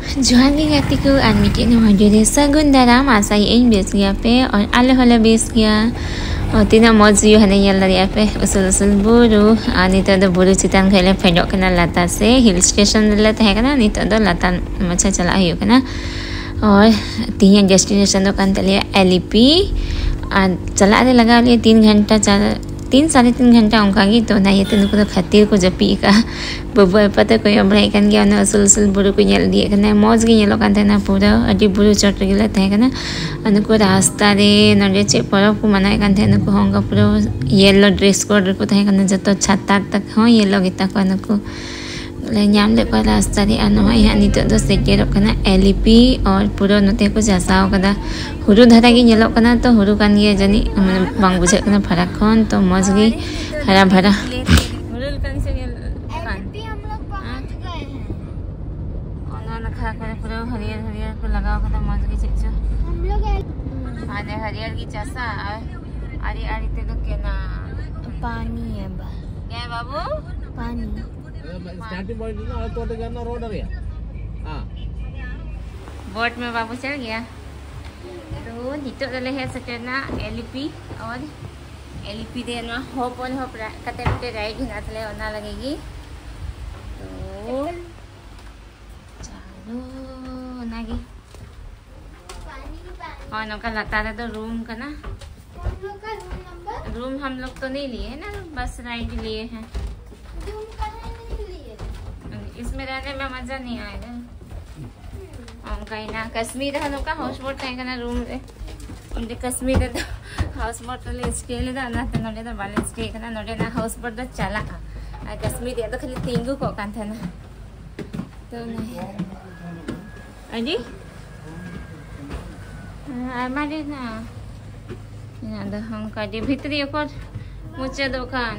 जोहार गे गाती को आर मिट्टी वीडियो रे सगुन दाराम आशा इन बेस गया पे और आले हले बेस गया और तीना मौज यू हने यल दरिया पे उसल उसल बुरु आ नितो दो बुरु चितान खैले फेडोक कना लाता से हिल स्टेशन ले तहे कना नितो दो लाता मछा चला हियो कना और तीन डेस्टिनेशन दो कान तलिया एलईपी आ चला दे लगा लिए 3 घंटा 3-3.5 घंटा उनका तो ना ये तो खातिर को जपी का बबू पता कोई अबराई कान गया ना असल असल बुरु को ñel दिए कना मौज गे ñelo कान तेना पूरा अडी बुरु चट गेला तहे कना अनको रास्ता रे नडे चे परब को मनाए कान तेना को होंगा पूरा येलो ड्रेस कोड को तहे कना जतो छाता तक हो येलो गीता को अनको ᱧᱟᱢ ᱞᱮ ᱠᱚ रास्ता रे ᱟᱨ ᱱᱚᱜᱼᱚᱭ ᱦᱟᱸᱜ ᱱᱤᱛᱚᱜ ᱫᱚ ᱥᱮᱴᱮᱨᱚᱜ ᱠᱟᱱᱟ एलईपी और पूरा ᱱᱚᱛᱮ ᱠᱚ ᱪᱟᱥᱟᱣ ᱠᱟᱫᱟ हुरु धारा गे ñeᱞᱚᱜ ᱠᱟᱱᱟ तो हुरु कान ᱜᱮᱭᱟ जानी बांग बुझाᱜ ᱠᱟᱱᱟ फरक खन तो मौज गे हरा भरा हुरु कान से एलईपी हम लोग पहुंच गए हैं और ना खा कर पूरा हरियर हरियर को लगाव कदा मौज गे चिचो हम लोग आने हरियर की चासा आरी आरी ते तो केना पानी है बा क्या बाबू पानी स्टार्टिंग पॉइंट ना तो करना रोड है हां बोट में बाबू चल गया तो नितो दले है सकेना एलईपी और एलईपी दे ना होप ऑन होप कते कते राइड हिना थले ओना लगेगी तो चलो नागी और नका लता रे तो रूम का ना रूम हम लोग तो नहीं लिए ना बस राइड लिए हैं इसमें रहने में मजा नहीं आएगा कहीं ना कश्मीर है का हाउस बोट कहीं ना रूम रे उनके कश्मीर तो हाउस बोट ले स्टे ले ना तो नोडे तो बाले स्टे करना नोडे ना हाउस बोट तो चला कश्मीर तो खाली तिंगु को कान था ना तो नहीं अजी हमारे ना तो हम का भीतरी को मुझे दुकान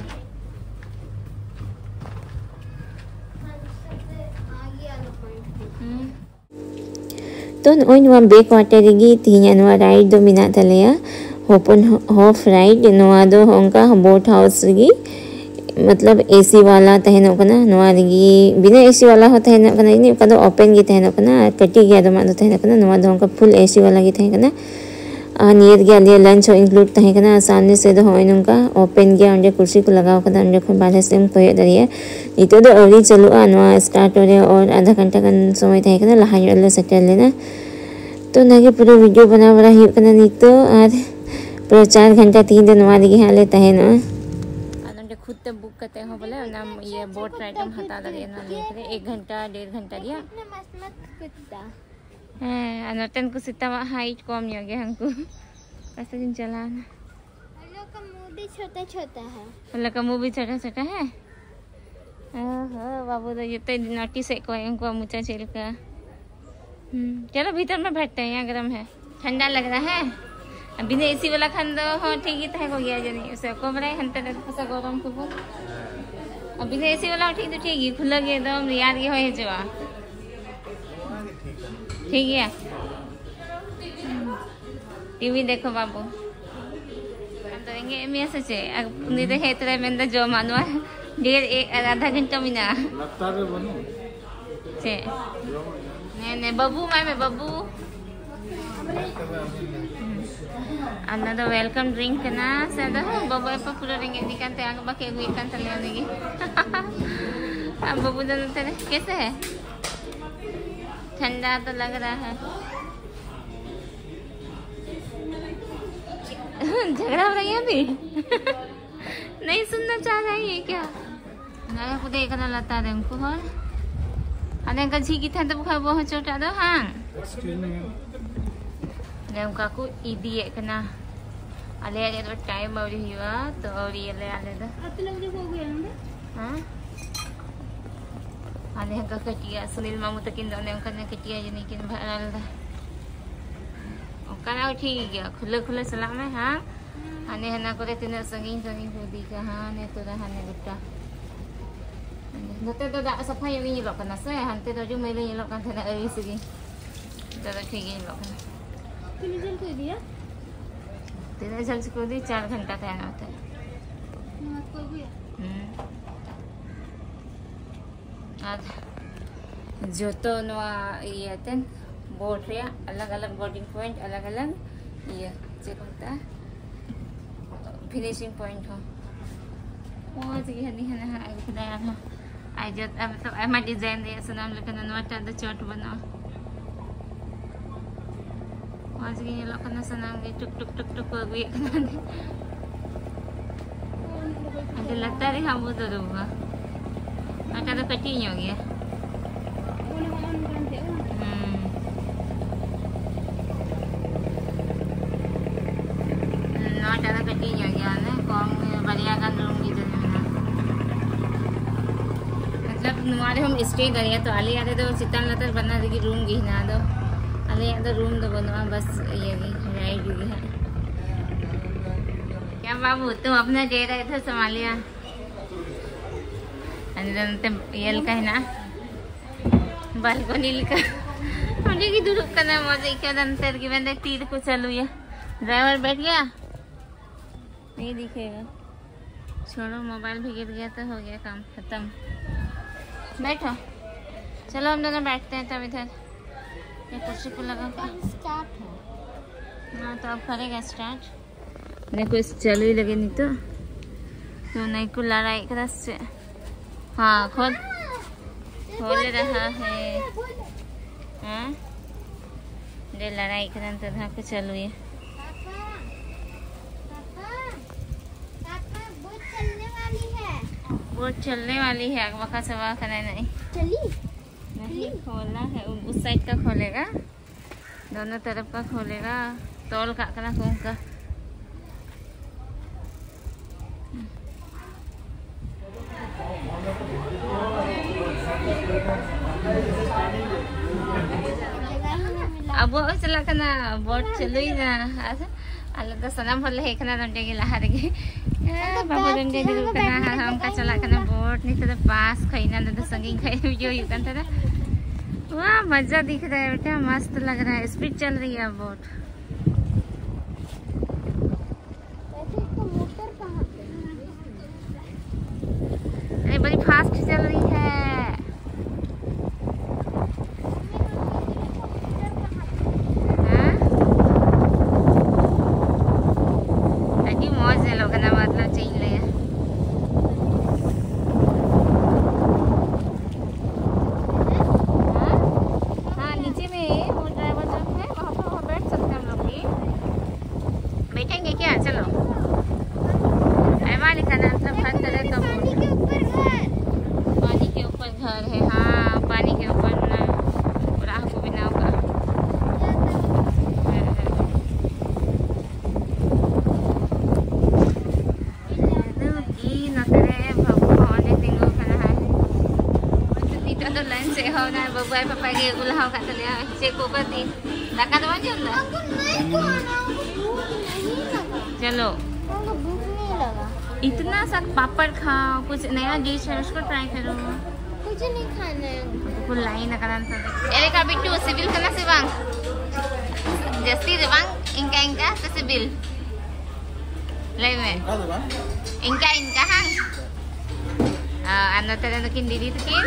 तो नोई बेक वाटर गी तीना राइड दो मिना तलेया ओपन हॉफ राइड नोआ दो होंका बोट हाउस गी मतलब एसी वाला तहनो कना नोआ गी बिना एसी वाला हो तहनो कना इनी का दो ओपन गी तहनो कना कटी गया दो मा दो तहनो कना नोआ दो होंका फुल एसी वाला गी तहनो कना नियत गया लिए लंच हो इंक्लूड तहे कना सामने से दो होय नुका ओपन गया अंडे कुर्सी को लगाव कदा अंडे को बाहर से हम कोय दरिया नितो दो अवरी चलो नोआ स्टार्ट हो और आधा घंटा कन समय तहे कना लहाय ले सेटल लेना तो नागे पूरा वीडियो बना बड़ा ही कना नितो और पूरा 4 घंटा 3 दिन वाली गे हाले तहे ना अंडे खुद ते बुक करते हो बोले ना ये बोट राइड हम हटा दरिया ना लेके 1 घंटा 1.5 घंटा दिया मस्त कुत्ता अनतन को सितावा हाइट कम हो गया हमको कैसे दिन चला ना हेलो का मुंह भी छोटा छोटा है हेलो का मुंह भी छोटा छोटा है ओहो बाबू तो ये तो नोटिस से कोई हमको मुचा चल का चलो भीतर में बैठते हैं यहाँ गर्म है ठंडा लग रहा है अभी ने एसी वाला खान दो हो ठीक ही तय हो गया जनी उसे कोबरे हंते से गरम को अभी ने एसी वाला ठीक तो ठीक ही खुला गया एकदम याद के होए जो ठीक है टीवी देखो बाबू हम तो इंगे एमिया से छे अपनी तो है तरह में जो मानवा डेढ़ आधा घंटा मिना लगता है बनो छे ने बाबू में बाबू अन्ना तो वेलकम ड्रिंक ना सदा बाबू पे पूरा रिंगे दिखाते आगे बाकी वी कान तले आनेगी अब बाबू दोनों तेरे कैसे है ठंडा तो लग रहा है झगड़ा हो रही है अभी नहीं सुनना चाह रही है क्या मैं को देखना लगता है हमको और अरे का झीकी था तो खा बहुत छोटा दो हां हम का को इदी है कना अले अले तो टाइम और हुआ तो और ये ले आले दा आप लोग हो गया हां आने का कटिया सुनील मामू तक इन दोनों का कटिया जनी किन भरल दा ओकरा ठीक गया खुले खुले सलाम है हां आने हना करे तिने संगीन संगीन को दी का हां ने तो रहने गुट्टा नते तो दा सफाई ये नी लोकना से हनते तो जो मेले ये लोकन थे अरी सगी तो ठीक है लोकना तिने जल को दिया तिने जल को दी 4 घंटा था ना होता आज जो तो ये बोट रे अलग अलग बोर्डिंग पॉइंट अलग अलग ये चेक होता है फिनिशिंग पॉइंट हो मौज गे हनी हना आगे खुदा अब आई जत अब तो आमा डिजाइन दे सनाम लेकिन नोटा द चोट बना मौज गे लो कना सनाम गे टुक टुक टुक टुक को गे कना दे अरे लगता रे हम वो तो दूंगा आता तो कटी हो गया नोटा तो कटी हो गया ने कौन बढ़िया का रूम की जगह मतलब हमारे हम स्टे करिए तो आली आते तो चितान लतर बना देगी रूम की ना दो आली आते रूम तो बनवा बस ये की राइड की है क्या बाबू तुम अपना दे रहे थे संभालिया यल का है ना बालकनी का मुझे की दूर करना मजा क्या अंतर की बंदे तीर को चलू या ड्राइवर बैठ गया नहीं दिखेगा छोड़ो मोबाइल भी गिर गया तो हो गया काम खत्म बैठो चलो हम दोनों बैठते हैं तब इधर ये कुर्सी को लगा स्टार्ट है हाँ तो अब करेगा स्टार्ट नहीं कुछ चलो ही लगे नहीं तो नहीं को लड़ाई कर से हाँ खोल रहा है हाँ दे लड़ाई करन तो धा को चलो ये बोट चलने वाली है वखा सवा करना नहीं चली नहीं खोलना है उस साइड का खोलेगा दोनों तरफ का खोलेगा तोल का करना कौन का अब वो चला करना बोट चलो ही ना अलग तो सनम होले है करना दंडे के लहार के बाबू दंडे दिल करना हम का चला करना बोट नहीं तो पास खैना तो संगी खाई वीडियो यू करता था वाह मजा दिख रहा है बेटा मस्त लग रहा है स्पीड चल रही है बोट अरे बड़ी फास्ट चल रही है बैठेंगे क्या चलो ऐवा लिखा ना मतलब हर तरह का पानी के ऊपर घर है हाँ पानी के ऊपर राह को भी नाव का तो लाइन से हो ना बबुआ पापा के उल्हाव का चले से को पति दाका दवा जी अंदर चलो भूख नहीं लगा इतना सा पापड़ खाओ कुछ नया डिश है उसको ट्राई करो कुछ नहीं खाना है कुल लाइन करन तो एरे का बिट्टू सिविल करना सिवांग जस्ती रेवांग इनका तो सिविल ले में इनका हang ano tadi nukin didi tukin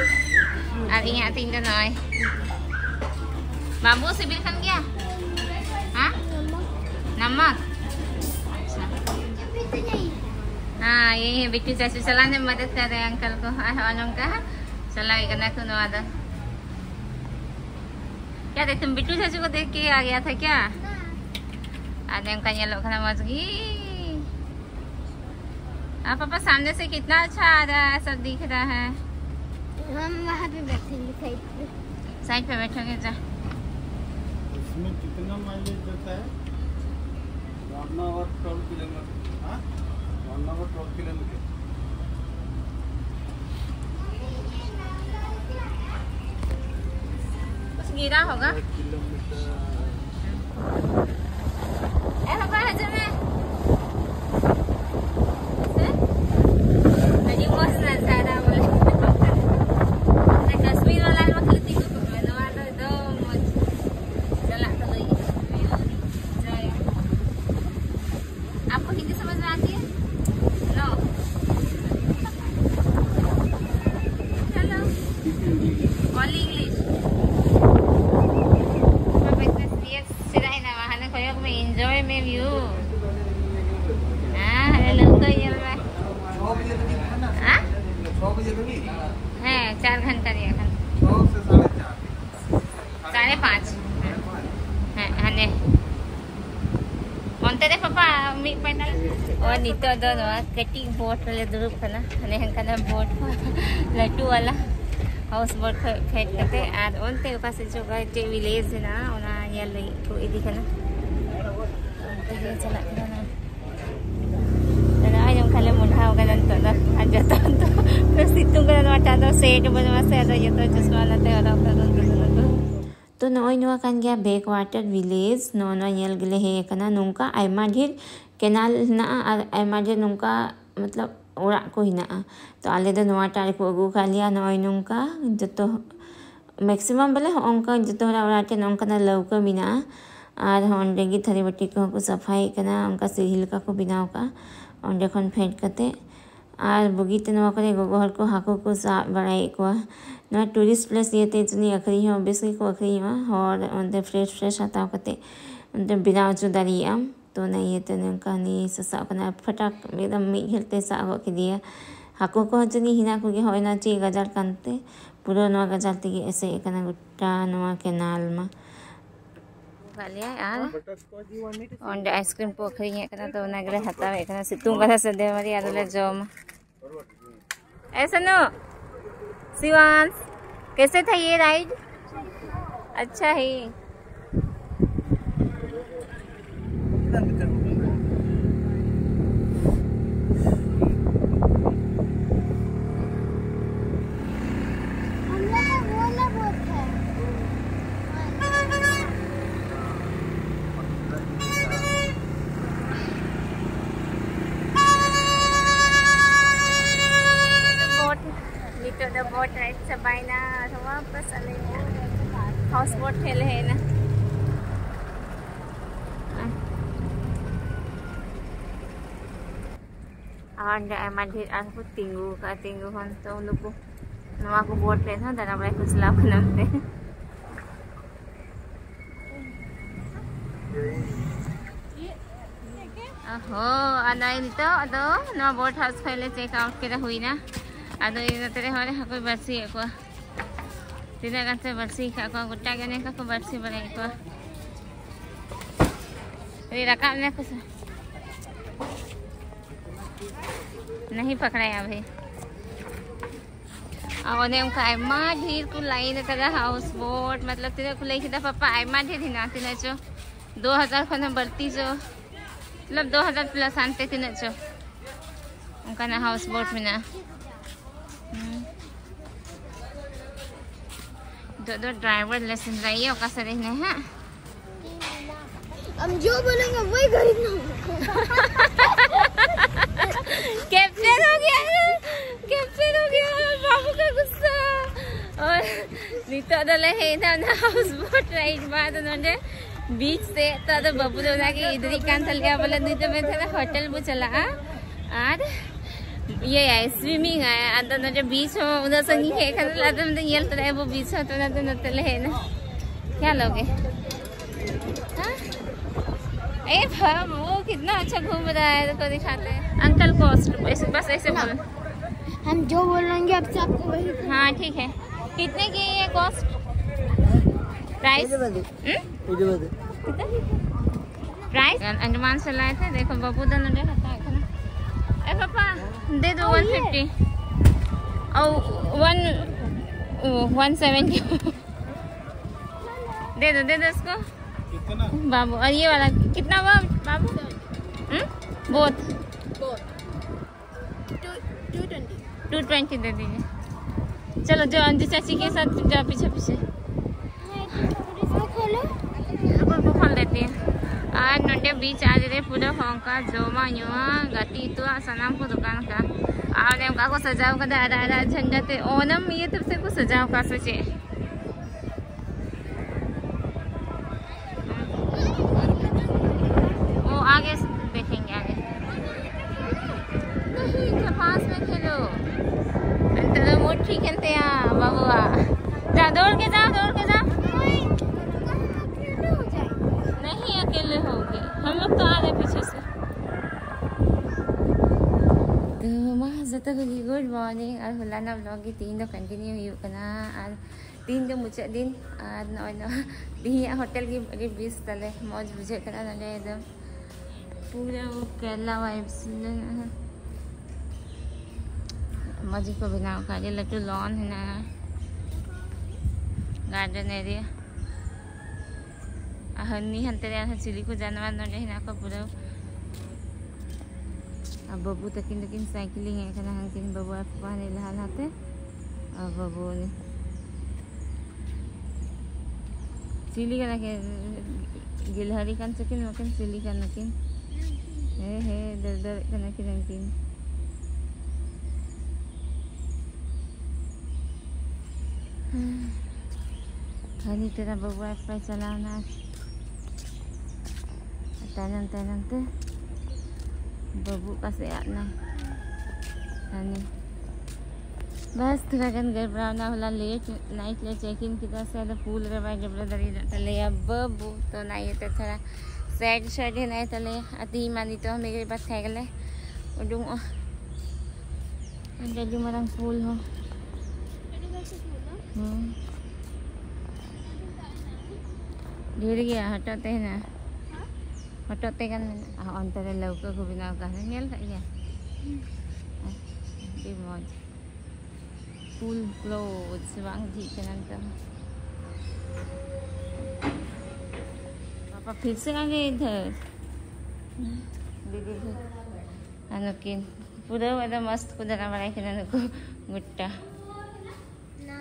artinya tinggal noy bambu sibil kan क्या हाँ नमक हाँ यही है बिट्टू चाचू चलाने में मदद कर रहे हैं अंकल को अनों का चलाई करना सुनो आधा क्या देख तुम बिट्टू चाचू को देख के आ गया था क्या आधे का ये लोग खाना मच गई आप पापा सामने से कितना अच्छा आ रहा है सब दिख रहा है हम वहाँ पे बैठेंगे साइड पे बैठोगे जा इसमें कितना माइलेज देता है 1 hour 12 किलोमीटर हाँ 1 hour 12 किलोमीटर कुछ गिरा होगा ए पापा हजर में अजी मस्त नजारा बोले कश्मीर वाला मतलब तीन को बनवा दो दो चला तो गई आपको हिंदी समझ में आती है नो चलो only English 5 hane onte de papa mi panel oh nito do no keting boat le durup kana hane hankana boat latu wala house boat phet kate ar onte ka se jo ga te village na ona yel ko idi kana onte chala kana na ayong kala munhaw ganan to na adya to terus hitung ganan mata to set banwa se ada yato chasma na te ara तो नॉय नुआ कान गया backwater village नो नो येल गले हे कना नुंका आयमा ढेर केनाल ना आयमा ढेर नुंका मतलब ओरा को हिना तो आले दो नुआ टार को अगु खालिया नॉय नुंका जतो मैक्सिमम बले ओंका जतो ओरा टे नोंका ना लौका बिना आर होंडे गी थरी बट्टी को सफाई कना ओंका सिहिल का को बिनाव का ओंडे खन फेंट कते आर बगीते नवा करे गोगोहर को हाको को सा बड़ाई को ना टूरिस्ट प्लेस ये ते जनी अखरी हो बेसकी को अखरी हो और उनते फ्रेश आता कते उनते बिना जो दरिया तो ना ये ते नका नी ससा कना फटाक एकदम मी खेलते सा हो के दिया हाको को जनी हिना को के होइना ची गजार कांते पुरो नवा गजार ते ऐसे कना गुट्टा नवा केनाल मा खालिया यार और आइसक्रीम को अखरी है कना तो नगरे हता है कना सितुं कना से देवरी आदले जोम ऐसा नो शिवांश कैसे था ये राइड अच्छा है the boat ride sabay na wapas alay house boat खेले है ना and ay madhir aku tinggu hon to lupo nama ko boat ride ha dara brai kuch law namte aho anay nito ado na boat house खेले check out kira hui na Ado ina tere hore hako barsi ko. Tina kan se barsi ka ko gutta gane ka ko barsi bane ko. Ri rakam ne ko नहीं पकड़ाया भाई और उनका आयमा ढेर को line करा house boat मतलब तेरे को लेके पापा आयमा ढेर हिना तिने जो 2000 खन बढ़ती जो मतलब 2000 प्लस आनते तिने जो उनका ना हाउस बोट में ना दो ड्राइवर लेसन रही है ओका सरे ने हां हम जो बोलेंगे वही गरीब ना कैप्टन हो गया बाबू का गुस्सा और नीता दले है ना हाउस बोट राइड बाद उन्होंने बीच से तो बाबू लोग के इधर ही कान चल गया बोला नीता में था होटल वो चला और ये है स्विमिंग है अंदर जो बीच हो उधर से नहीं है खाना लाते मतलब ये तो है वो बीच हो तो ना तो नतले है ना क्या लोगे हाँ ए भाई वो कितना अच्छा घूम रहा है तो दिखाते हैं अंकल कॉस्ट बस ऐसे बोल हम जो बोलेंगे अब सबको वही हाँ ठीक है कितने की है कॉस्ट प्राइस प्राइस अंडमान से लाए थे देखो बाबू दाना ने खाता है ए पापा दे दो 150 और 170 दे दो इसको कितना बाबू और ये वाला कितना हुआ बाबू बोथ 220 दे दीजिए चलो जो अंजू चाची के साथ जाओ पीछे खोल देती है आज नोटे बीच आज रे पूरा होंका जोमा युवा गति तो सनाम को दुकान का आपने उनका को सजाओ का दादा झंडा ते ओनम ये तब से को सजाओ का सोचे वो आगे देखेंगे आगे नहीं पास में खेलो अंतर मोट ठीक खेलते हैं बाबूआ जा दौड़ के जा नहीं अकेले होगे हम लोग तो आ रहे पीछे से तो गुड मॉर्निंग और हुलाना ब्लॉग की 3 कंटिन्यू हुई और तीन दो मुचाद दिन तीन होटल की बीस तले मौज बुझे एकदम पूरा वो केरला वाइब्स मौज को बनाओ का लटू लॉन है ना गार्डन एरिया हनी हंते चिली को जानवर नोड़े है को पूरा बाबू तकिन साइकिलिंग है हंकिन बाबू पानी लहा लहाते बाबू ने चिली का गिलहरी kan चकिन मकिन चिली का नकिन हे दर कनकिन हंकिन हनी तेरा बाबू पे चलाना तैनम ते बाबू का से आना हनी बस थोड़ा गन गड़बड़ाना होला लेट नाइट ले चेक इन कितना से फूल रे भाई जबरा दरी तले अब बाबू तो नहीं तो थोड़ा सैड सैड है नहीं तले अति मानी तो मेरे बात थे गले उडुम अंदर मरंग फूल हो ढेर गया हटाते हैं ना हटाते kan अंतर लौका को बनाओ का नेल गया दी मौज फुल क्लोथ्स bang जी के नंतर पापा फिर से आ गए इधर दीदी अनुकिन पूरा एकदम मस्त कुदरा बड़ा के को गुट्टा ना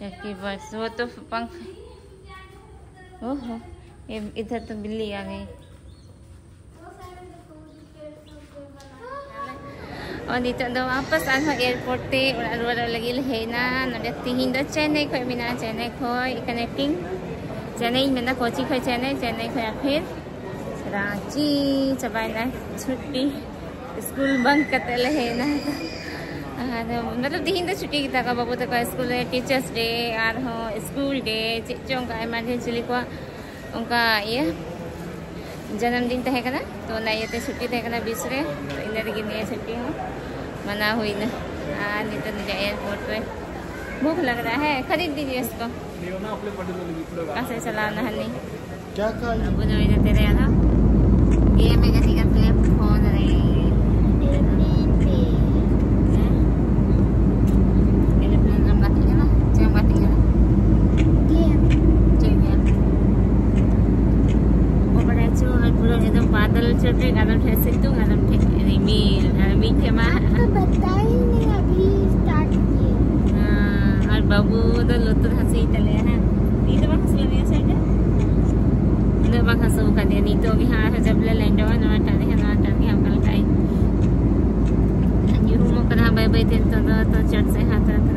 टर्की बर्ड्स वो तो पंख ओहो इधर तो बिल्ली आ गई और नितो दो वापस आना एयरपोर्ट ते रुआर लगी हेना नडे तिहिन दो चेन्नई खय मिना चेन्नई खय कनेक्टिंग चेन्नई मेना कोची खय चेन्नई खय फिर रांची चबाइना छुट्टी स्कूल बंक कते हेना मतलब तिहिन दो छुट्टी की तका बाबू तक स्कूल टीचर्स डे और हो स्कूल डे चों का इमरजेंसी को उनका ये जन्मदिन तहे कना तो ना ये छुट्टी तहे कना 20 रे तो इन लगी ने छुट्टी हो मना हुई ना नहीं तो नहीं एयरपोर्ट पे भूख लग रहा है खरीद दीजिए इसको कैसे चलाना है नहीं क्या खाया अब जो इधर तेरे ना गेम में कैसी का प्ले फोन रे बादल छोटे गादम ठेसे तो गादम रिमी के मां बताई नहीं अभी स्टार्ट किए और बाबू तो लुतुर हंसी तले है नी तो बस ले साइड ने बा खसो का दे नी तो भी हां जब ले लैंड हो ना टाने हम कल काई यू मो करा बाय बाय ते तो चट से हाथ